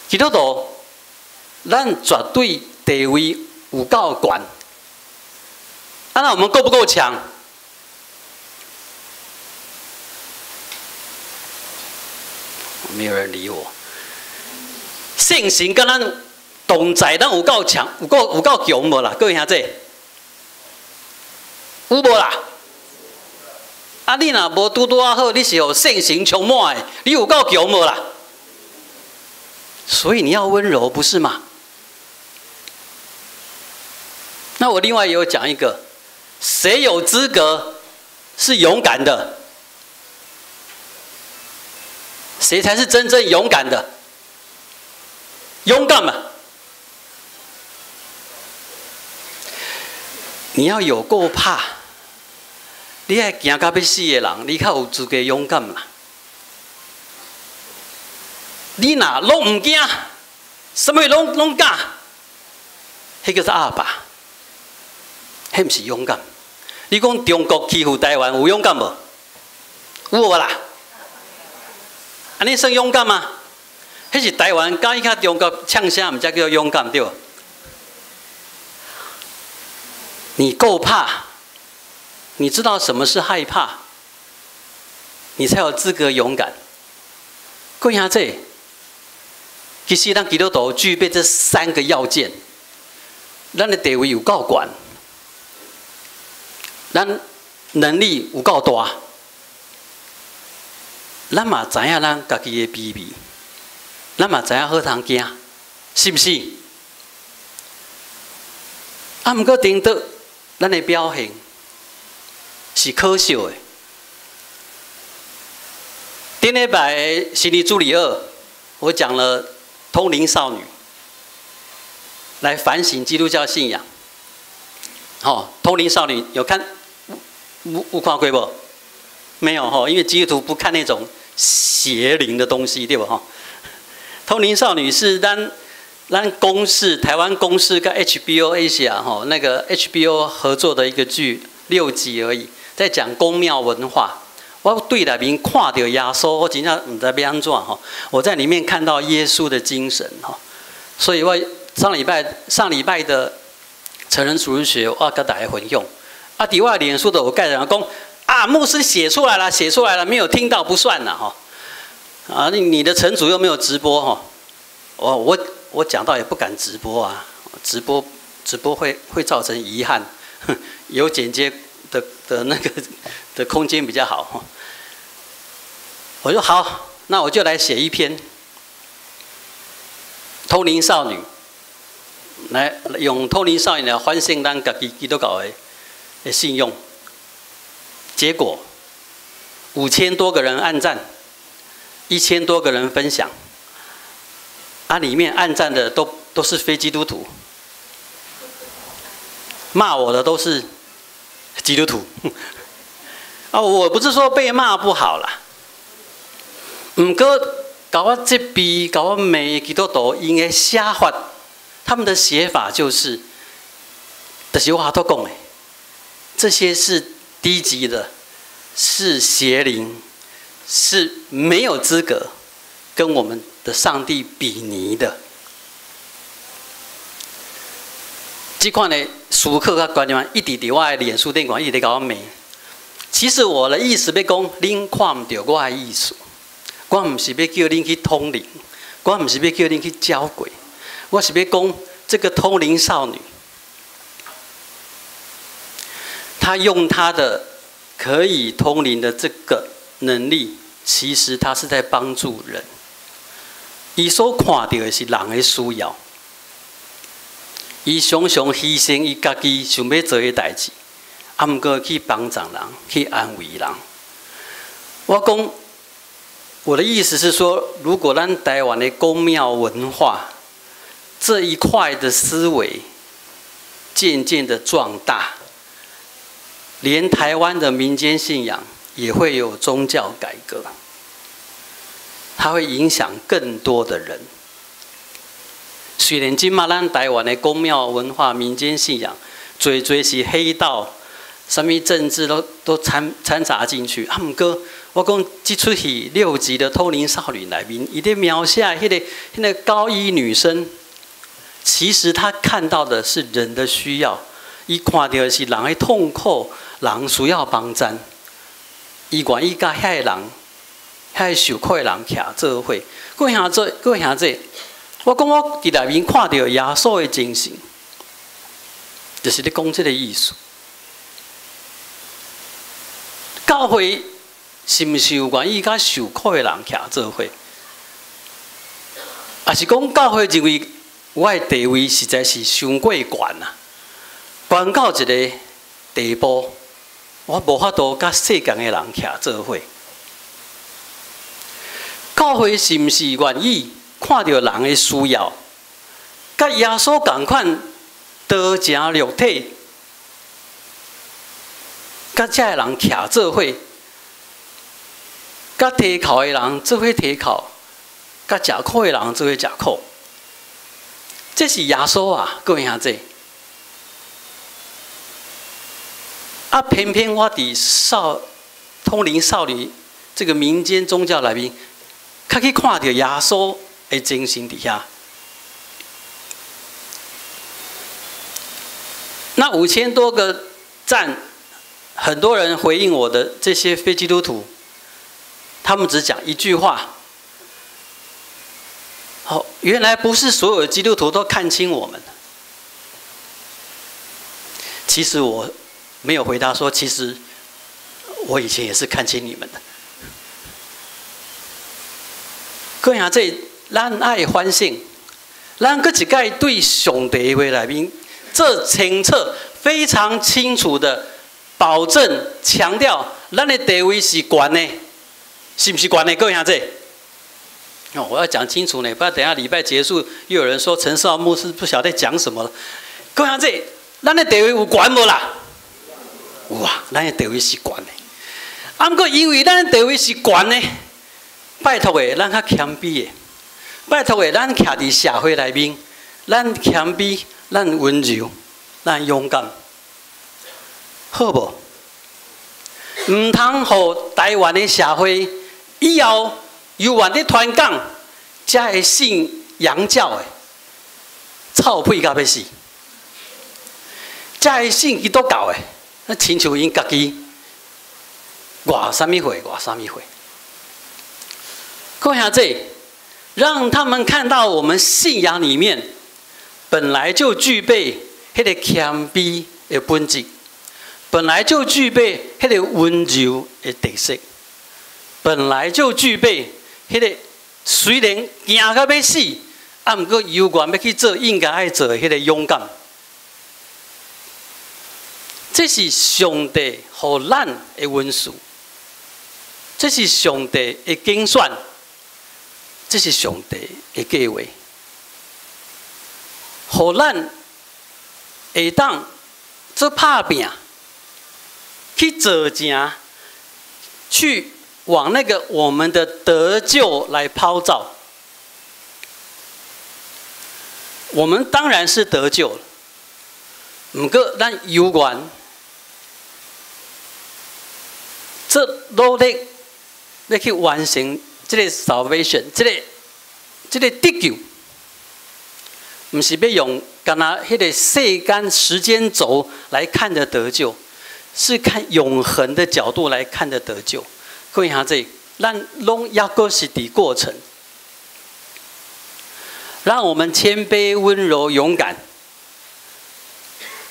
基督徒，咱绝对地位有够悬。那我们够不够强？没有人理我。信心跟咱同在，咱有够强，有够强无啦？各位兄弟，有无啦？啊，你若无拄啊好，你是有信心充满的，你有够强无啦？所以你要温柔，不是吗？那我另外也有讲一个，谁有资格是勇敢的？谁才是真正勇敢的？勇敢嘛！你要有够怕，你爱行到要死的人，你较有资格勇敢啦。你若拢唔惊，什么拢敢，迄叫做阿爸，迄唔是勇敢。你讲中国欺负台湾有勇敢无？有无啦？安尼算勇敢吗？迄是台湾甲伊甲中国呛声，唔才叫勇敢对吧？你够怕，你知道什么是害怕，你才有资格勇敢。各位兄弟，其实咱基督徒具备这3个要件，咱的地位有够悬，咱能力有够大。咱嘛知影咱家己的卑微，咱嘛知影好通惊，是不是？啊，毋过顶到咱的表现是可笑的。顶礼拜的心理助理2，我讲了通灵少女，来反省基督教信仰。通灵少女有看有看过不？没有因为基督徒不看那种邪灵的东西，对吧？通灵少女是咱公视台湾公视跟 HBO Asia 那个 HBO 合作的一个剧，6集而已，在讲宫庙文化。我对内面看到耶稣，我真正唔知要安怎我在里面看到耶稣的精神所以我上礼拜的成人主日学，我跟大家分享。伫我脸书的我盖人讲牧师写出来了，没有听到不算了你的城主又没有直播我讲到也不敢直播啊，直播会造成遗憾，有剪接的那个的空间比较好我说好，那我就来写一篇通灵少女，来用通灵少女来反省咱家己基督教的信用。结果5000多个人按赞，1000多个人分享，里面按赞的都是非基督徒，骂我的都是基督徒我不是说被骂不好啦，不过搞我这边搞我每基督徒因的写法，他们的写法就是我都讲的，这些是低级的，是邪灵，是没有资格跟我们的上帝比拟的。这款的书课甲观念一直伫我的脸书顶管，一直在甲我骂。其实我的意思要讲，恁看唔到我的意思，我唔是要叫恁去通灵，我唔是要叫恁去教鬼，我是要讲这个通灵少女。他用他的可以通灵的这个能力，其实他是在帮助人。伊所看到的是人的需要，伊常常牺牲伊家己想要做的代志，不过去帮助人，去安慰人。我讲，我的意思是说，如果咱台湾的宫庙文化这一块的思维渐渐的壮大，连台湾的民间信仰也会有宗教改革，它会影响更多的人。虽然今嘛咱台湾的宫庙文化、民间信仰，最是黑道，什么政治都掺杂进去，不过我讲这出戏6集的《通灵少女》里面，伊在描写那个高衣女生，其实她看到的是人的需要，伊看到的是人的痛苦，人需要帮助，伊愿意甲遐个人、遐个受苦的人徛做伙。各位兄弟，我讲我伫内面看到耶稣的精神，就是咧讲这个意思。教会是毋是有愿意甲受苦的人徛做伙？还是讲教会认为我的地位实在是伤过悬啊，悬到一个地步，我无法度甲世间的人徛做伙？教会是毋是愿意看到人的需要，甲耶稣同款道成肉体？甲遮个人徛做伙，甲提考的人做伙提考，甲食苦的人做伙食苦。这是耶稣啊，各位兄弟。啊，偏偏我伫通灵少女这个民间宗教内面，较去看到耶稣的精神底下。那5000多个赞。很多人回应我的这些非基督徒，他们只讲一句话：哦，原来不是所有的基督徒都看清我们。其实我没有回答说，其实我以前也是看清你们的。各位兄弟，咱爱反省，咱搁一届对上帝话内面做清楚、非常清楚的。保证强调，咱的地位是悬的，是不是悬的？各位兄弟，哦，我要讲清楚呢，不然等下礼拜结束又有人说陈少牧师不晓得讲什么了。各位兄弟，咱的地位有悬无啦？有啊，咱的地位是悬的。啊，不过因为咱的地位是悬的，拜托的，咱较谦卑的，拜托的，咱徛伫社会内面，咱谦卑，咱温柔，咱勇敢。好无？唔通互台湾的社会以后又原咧传讲，才会信洋教的，臭屁到要死；才会信基督教的，那亲像因家己偌啥物会，偌啥物会。各位兄弟，让他们看到我们信仰里面本来就具备迄个谦卑的本质。本来就具备迄个温柔的特色，本来就具备迄个虽然惊到要死，啊，毋过犹原要去做应该爱做的迄个勇敢。这是上帝予咱的温书，这是上帝的精选，这是上帝的计划，予咱会当做拍拼。去做正，去往那个我们的得救来抛照。我们当然是得救了，不过咱犹原这努力要去完成这个 salvation， 这个得救，不是要用干那迄个世间时间轴来看的得救。是看永恒的角度来看的得救，各位兄弟，咱拢要过是的过程，让我们谦卑、温柔、勇敢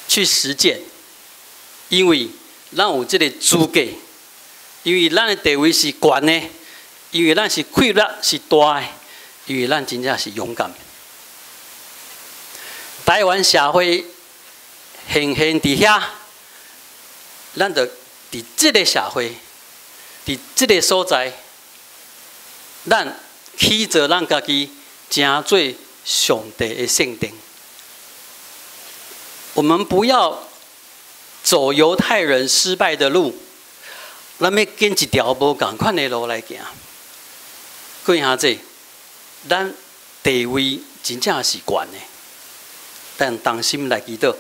去实践，因为咱有这个资格，因为咱的地位是悬的，因为咱是快乐是大的，因为咱真正是勇敢。台湾社会现伫遐。咱就伫这个社会，伫这个所在，咱起做咱家己成做上帝的圣殿。我们不要走犹太人失败的路，咱要跟一条无同款的路来行。各位兄弟，咱地位真正是悬的，但当心来祈祷。